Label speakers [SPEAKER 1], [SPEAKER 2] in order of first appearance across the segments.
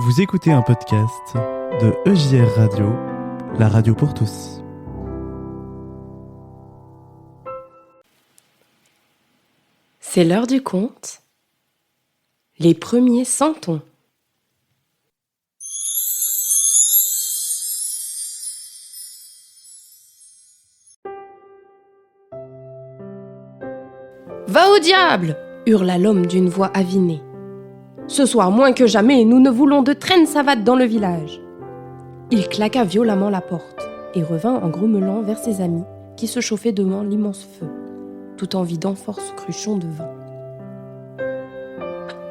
[SPEAKER 1] Vous écoutez un podcast de EJR Radio, la radio pour tous.
[SPEAKER 2] C'est l'heure du conte. Les premiers santons. Va au diable! Hurla l'homme d'une voix avinée. Ce soir, moins que jamais, nous ne voulons de traîne savate dans le village. Il claqua violemment la porte et revint en grommelant vers ses amis qui se chauffaient devant l'immense feu, tout en vidant fort ce cruchon de vin.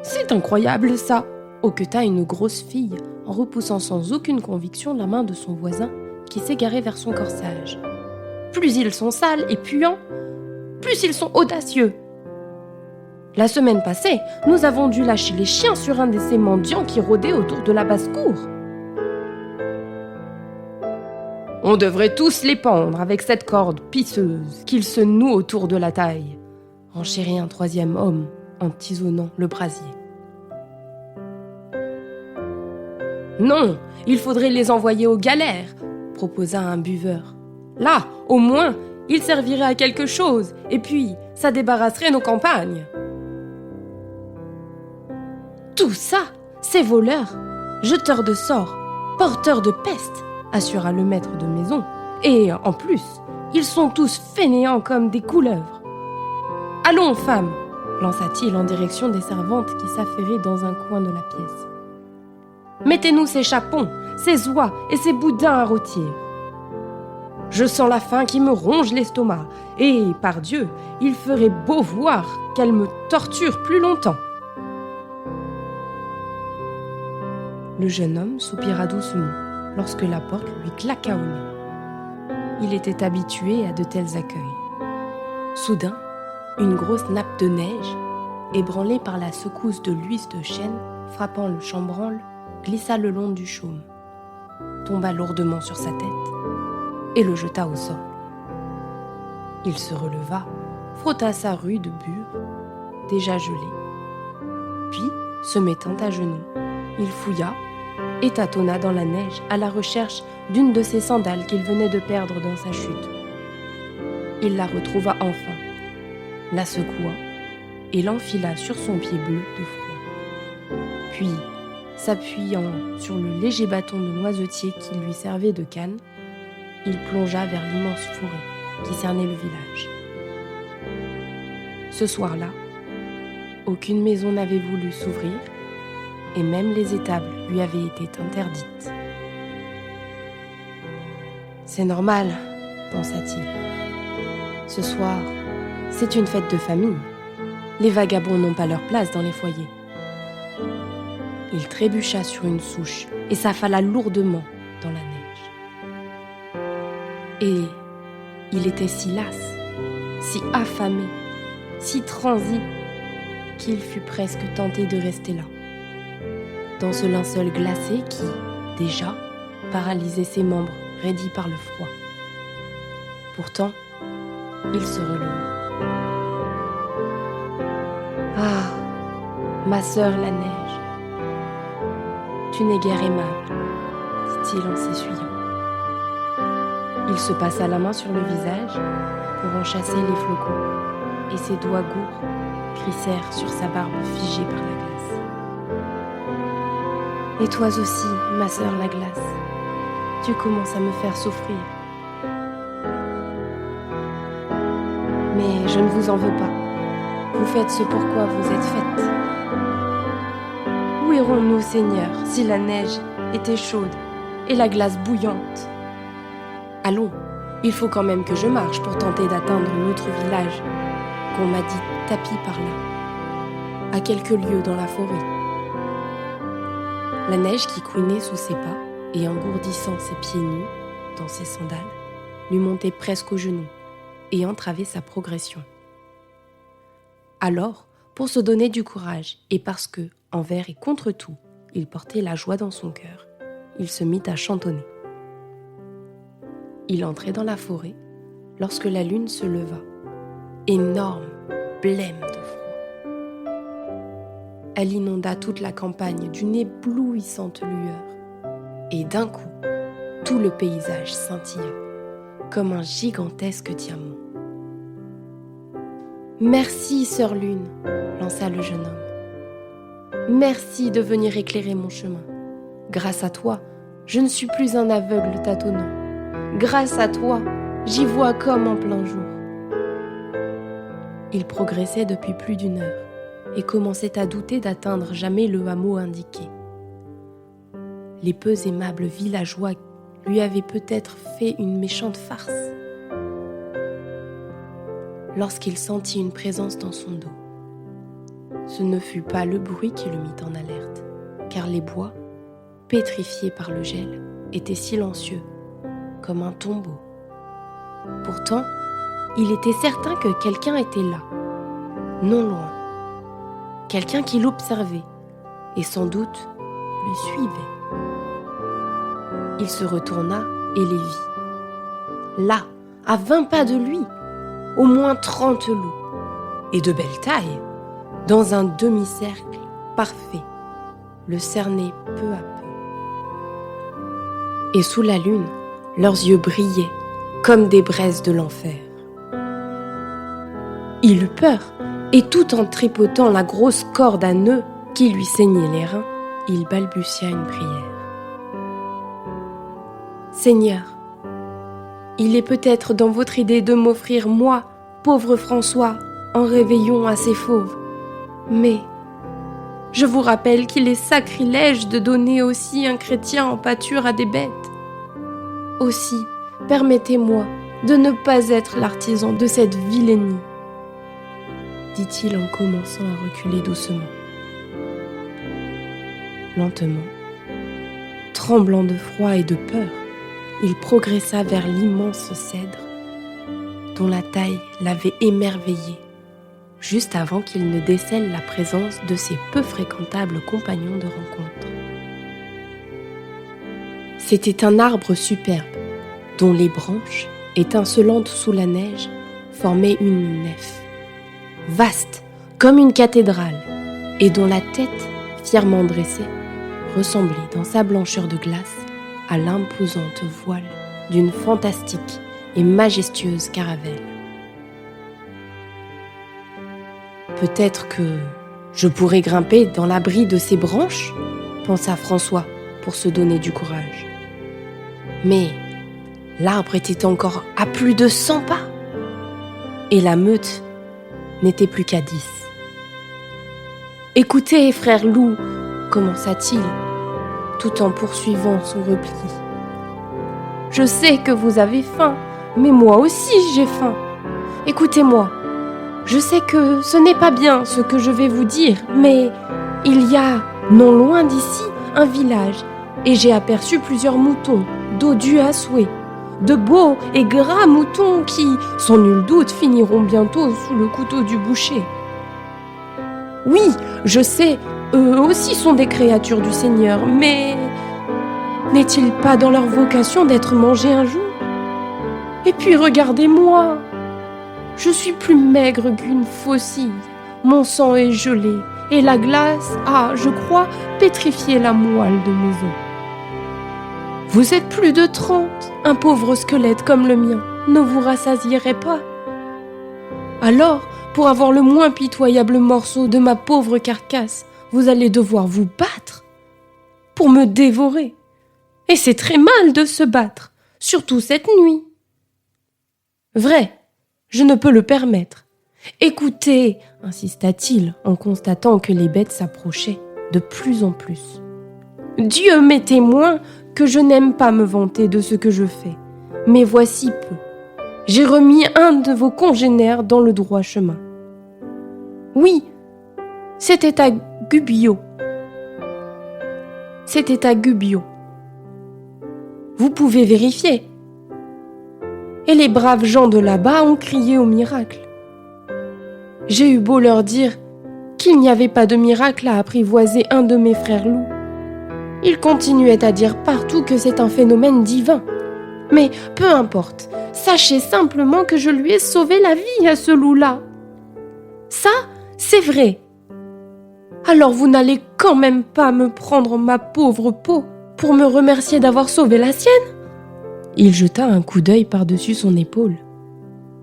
[SPEAKER 2] C'est incroyable ça! Hoqueta une grosse fille en repoussant sans aucune conviction la main de son voisin qui s'égarait vers son corsage. Plus ils sont sales et puants, plus ils sont audacieux. La semaine passée, nous avons dû lâcher les chiens sur un de ces mendiants qui rôdait autour de la basse-cour. On devrait tous les pendre avec cette corde pisseuse qu'ils se nouent autour de la taille, renchérit un troisième homme en tisonnant le brasier. Non, il faudrait les envoyer aux galères, proposa un buveur. Là, au moins, ils serviraient à quelque chose, et puis ça débarrasserait nos campagnes. Tout ça, ces voleurs, jeteurs de sorts, porteurs de peste, assura le maître de maison. Et en plus, ils sont tous fainéants comme des couleuvres. Allons, femmes, lança-t-il en direction des servantes qui s'affairaient dans un coin de la pièce. Mettez-nous ces chapons, ces oies et ces boudins à rôtir. Je sens la faim qui me ronge l'estomac, et, par Dieu, il ferait beau voir qu'elle me torture plus longtemps. Le jeune homme soupira doucement lorsque la porte lui claqua au nez. Il était habitué à de tels accueils. Soudain, une grosse nappe de neige, ébranlée par la secousse de l'huisse de chêne frappant le chambranle, glissa le long du chaume, tomba lourdement sur sa tête et le jeta au sol. Il se releva, frotta sa rude bure, déjà gelée. Puis, se mettant à genoux, il fouilla et tâtonna dans la neige à la recherche d'une de ses sandales qu'il venait de perdre dans sa chute. Il la retrouva enfin, la secoua et l'enfila sur son pied bleu de froid. Puis, s'appuyant sur le léger bâton de noisetier qui lui servait de canne, il plongea vers l'immense forêt qui cernait le village. Ce soir-là, aucune maison n'avait voulu s'ouvrir et même les étables lui avaient été interdites. C'est normal, pensa-t-il. Ce soir, c'est une fête de famille. Les vagabonds n'ont pas leur place dans les foyers. Il trébucha sur une souche et s'affala lourdement dans la neige. Et il était si las, si affamé, si transi, qu'il fut presque tenté de rester là, dans ce linceul glacé qui, déjà, paralysait ses membres raidis par le froid. Pourtant, il se releva. Ah, ma sœur la neige, tu n'es guère aimable, dit-il en s'essuyant. Il se passa la main sur le visage pour en chasser les flocons, et ses doigts gourds crissèrent sur sa barbe figée par la glace. Et toi aussi, ma sœur la glace, tu commences à me faire souffrir. Mais je ne vous en veux pas. Vous faites ce pourquoi vous êtes faites. Où irons-nous, Seigneur, si la neige était chaude et la glace bouillante? Allons, il faut quand même que je marche pour tenter d'atteindre notre village, qu'on m'a dit tapi par là, à quelques lieues dans la forêt. La neige qui couinait sous ses pas et engourdissant ses pieds nus dans ses sandales lui montait presque aux genoux et entravait sa progression. Alors, pour se donner du courage et parce que, envers et contre tout, il portait la joie dans son cœur, il se mit à chantonner. Il entrait dans la forêt lorsque la lune se leva, énorme, blême de froid. elle inonda toute la campagne d'une éblouissante lueur. Et d'un coup, tout le paysage scintilla, comme un gigantesque diamant. « Merci, Sœur Lune !» lança le jeune homme. « Merci de venir éclairer mon chemin. Grâce à toi, je ne suis plus un aveugle tâtonnant. Grâce à toi, j'y vois comme en plein jour. » Il progressait depuis plus d'1 heure et commençait à douter d'atteindre jamais le hameau indiqué. Les peu aimables villageois lui avaient peut-être fait une méchante farce. Lorsqu'il sentit une présence dans son dos, ce ne fut pas le bruit qui le mit en alerte, car les bois, pétrifiés par le gel, étaient silencieux, comme un tombeau. Pourtant, il était certain que quelqu'un était là, non loin. Quelqu'un qui l'observait et sans doute le suivait. Il se retourna et les vit. Là, à 20 pas de lui, au moins 30 loups, et de belle taille, dans un demi-cercle parfait, le cernaient peu à peu. Et sous la lune, leurs yeux brillaient comme des braises de l'enfer. Il eut peur, et tout en tripotant la grosse corde à nœuds qui lui saignait les reins, il balbutia une prière. « Seigneur, il est peut-être dans votre idée de m'offrir, moi, pauvre François, en réveillon assez fauve. Mais je vous rappelle qu'il est sacrilège de donner aussi un chrétien en pâture à des bêtes. Aussi, permettez-moi de ne pas être l'artisan de cette vilainie, dit-il en commençant à reculer doucement. Lentement, tremblant de froid et de peur, il progressa vers l'immense cèdre dont la taille l'avait émerveillé, juste avant qu'il ne décèle la présence de ses peu fréquentables compagnons de rencontre. C'était un arbre superbe, dont les branches, étincelantes sous la neige, formaient une nef, vaste comme une cathédrale, et dont la tête, fièrement dressée, ressemblait dans sa blancheur de glace à l'imposante voile d'une fantastique et majestueuse caravelle. Peut-être que je pourrais grimper dans l'abri de ces branches, pensa François pour se donner du courage. Mais l'arbre était encore à plus de 100 pas, et la meute n'était plus qu'à 10. « Écoutez, frère loup, commença-t-il, tout en poursuivant son repli. « Je sais que vous avez faim, mais moi aussi j'ai faim. Écoutez-moi, je sais que ce n'est pas bien ce que je vais vous dire, mais il y a, non loin d'ici, un village, et j'ai aperçu plusieurs moutons, dodus à souhait, de beaux et gras moutons qui, sans nul doute, finiront bientôt sous le couteau du boucher. Oui, je sais, eux aussi sont des créatures du Seigneur, mais n'est-il pas dans leur vocation d'être mangés un jour? Et puis regardez-moi, je suis plus maigre qu'une faucille, mon sang est gelé, et la glace a, je crois, pétrifié la moelle de mes os. Vous êtes plus de 30, un pauvre squelette comme le mien ne vous rassasierait pas. Alors, pour avoir le moins pitoyable morceau de ma pauvre carcasse, vous allez devoir vous battre pour me dévorer. Et c'est très mal de se battre, surtout cette nuit. Vrai, je ne peux le permettre. Écoutez, insista-t-il en constatant que les bêtes s'approchaient de plus en plus. Dieu m'est témoin que je n'aime pas me vanter de ce que je fais, mais voici peu. J'ai remis un de vos congénères dans le droit chemin. Oui, c'était à Gubbio. Vous pouvez vérifier. Et les braves gens de là-bas ont crié au miracle. J'ai eu beau leur dire qu'il n'y avait pas de miracle à apprivoiser un de mes frères loups. Ils continuaient à dire partout que c'est un phénomène divin. Mais peu importe, sachez simplement que je lui ai sauvé la vie à ce loup-là. Ça, c'est vrai. Alors vous n'allez quand même pas me prendre ma pauvre peau pour me remercier d'avoir sauvé la sienne ?» Il jeta un coup d'œil par-dessus son épaule,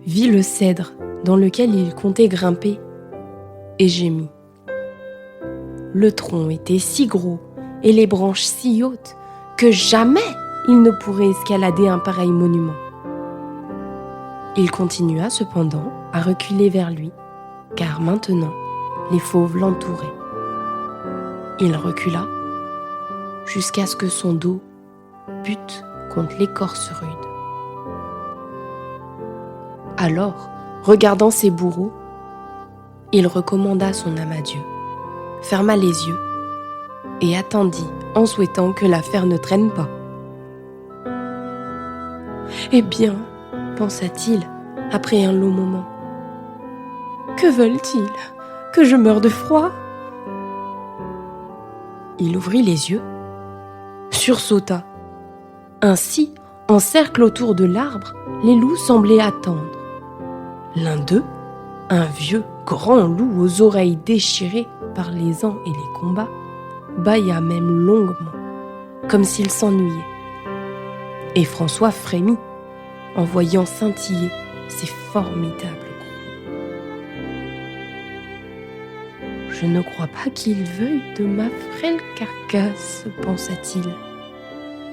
[SPEAKER 2] vit le cèdre dans lequel il comptait grimper et gémit. Le tronc était si gros et les branches si hautes que jamais il ne pourrait escalader un pareil monument. Il continua cependant à reculer vers lui, car maintenant les fauves l'entouraient. Il recula jusqu'à ce que son dos bute contre l'écorce rude. Alors, regardant ses bourreaux, il recommanda son âme à Dieu, ferma les yeux et attendit en souhaitant que l'affaire ne traîne pas. « Eh bien, pensa-t-il après un long moment, que veulent-ils ? Que je meure de froid ?» Il ouvrit les yeux, sursauta. Ainsi, en cercle autour de l'arbre, les loups semblaient attendre. L'un d'eux, un vieux grand loup aux oreilles déchirées par les ans et les combats, bâilla même longuement, comme s'il s'ennuyait. Et François frémit en voyant scintiller ces formidables crocs. « Je ne crois pas qu'ils veuillent de ma frêle carcasse, pensa-t-il.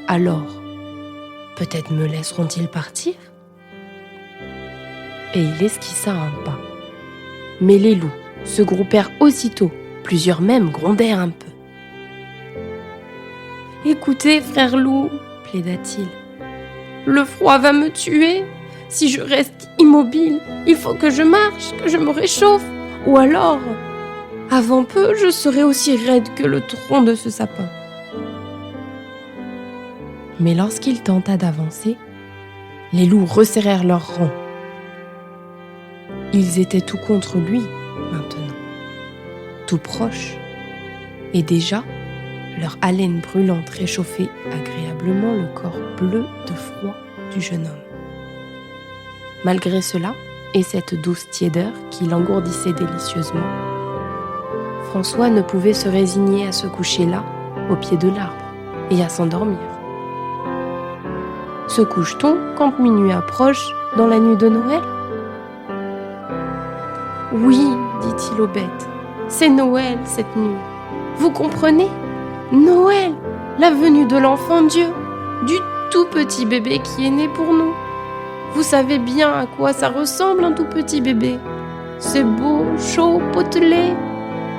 [SPEAKER 2] Alors, peut-être me laisseront-ils partir ?» Et il esquissa un pas. Mais les loups se groupèrent aussitôt, plusieurs même grondèrent un peu. « Écoutez, frère loup, plaida-t-il, le froid va me tuer. Si je reste immobile, il faut que je marche, que je me réchauffe. Ou alors, avant peu, je serai aussi raide que le tronc de ce sapin. » Mais lorsqu'il tenta d'avancer, les loups resserrèrent leurs rangs. Ils étaient tout contre lui maintenant, tout proches, et déjà leur haleine brûlante réchauffait agréablement le corps bleu de froid du jeune homme. Malgré cela, et cette douce tiédeur qui l'engourdissait délicieusement, François ne pouvait se résigner à se coucher là, au pied de l'arbre, et à s'endormir. Se couche-t-on quand minuit approche dans la nuit de Noël ? Oui, dit-il aux bêtes, c'est Noël cette nuit. Vous comprenez ? Noël, la venue de l'enfant Dieu, du tout petit bébé qui est né pour nous. Vous savez bien à quoi ça ressemble un tout petit bébé. C'est beau, chaud, potelé.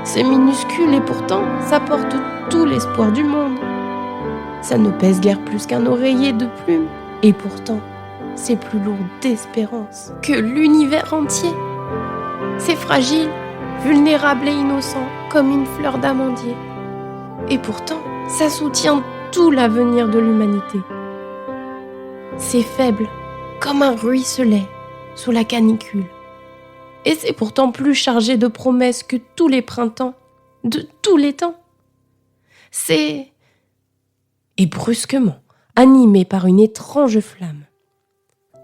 [SPEAKER 2] C'est minuscule et pourtant ça porte tout l'espoir du monde. Ça ne pèse guère plus qu'un oreiller de plumes. Et pourtant, c'est plus lourd d'espérance que l'univers entier. C'est fragile, vulnérable et innocent, comme une fleur d'amandier. Et pourtant, ça soutient tout l'avenir de l'humanité. C'est faible, comme un ruisselet sous la canicule. Et c'est pourtant plus chargé de promesses que tous les printemps, de tous les temps. C'est... Et brusquement, animé par une étrange flamme,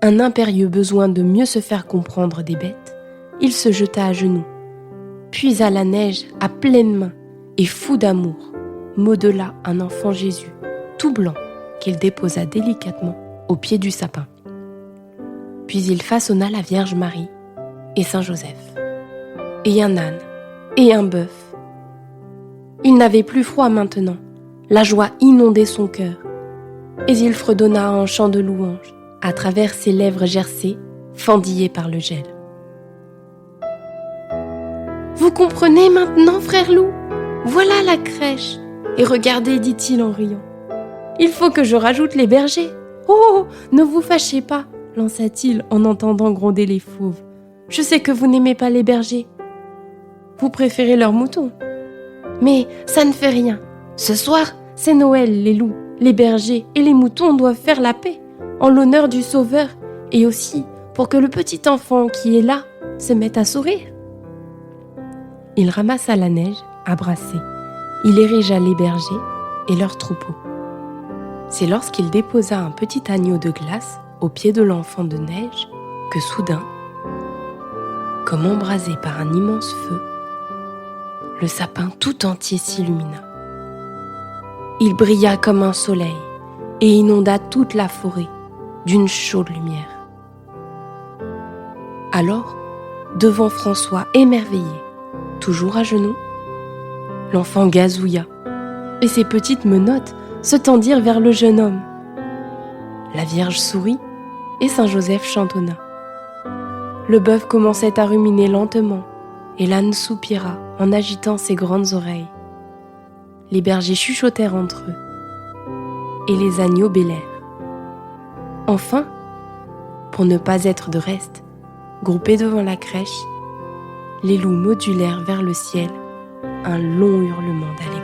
[SPEAKER 2] un impérieux besoin de mieux se faire comprendre des bêtes, il se jeta à genoux, puis à la neige à pleines mains et fou d'amour, modela un enfant Jésus, tout blanc, qu'il déposa délicatement au pied du sapin. Puis il façonna la Vierge Marie et Saint Joseph, et un âne, et un bœuf. Il n'avait plus froid maintenant, la joie inondait son cœur, et il fredonna un chant de louange à travers ses lèvres gercées, fendillées par le gel. Vous comprenez maintenant, frère loup ? Voilà la crèche. Et regardez, dit-il en riant. Il faut que je rajoute les bergers. Oh, ne vous fâchez pas, lança-t-il en entendant gronder les fauves. Je sais que vous n'aimez pas les bergers. Vous préférez leurs moutons. Mais ça ne fait rien. Ce soir, c'est Noël, les loups, les bergers et les moutons doivent faire la paix en l'honneur du Sauveur et aussi pour que le petit enfant qui est là se mette à sourire. Il ramassa la neige à brasser. Il érigea les bergers et leurs troupeaux. C'est lorsqu'il déposa un petit agneau de glace au pied de l'enfant de neige que soudain, comme embrasé par un immense feu, le sapin tout entier s'illumina. Il brilla comme un soleil et inonda toute la forêt d'une chaude lumière. Alors, devant François émerveillé, toujours à genoux, l'enfant gazouilla et ses petites menottes se tendirent vers le jeune homme. La Vierge sourit et Saint Joseph chantonna. Le bœuf commençait à ruminer lentement et l'âne soupira en agitant ses grandes oreilles. Les bergers chuchotèrent entre eux et les agneaux bêlèrent. Enfin, pour ne pas être de reste, groupés devant la crèche, les loups modulèrent vers le ciel un long hurlement d'allégresse.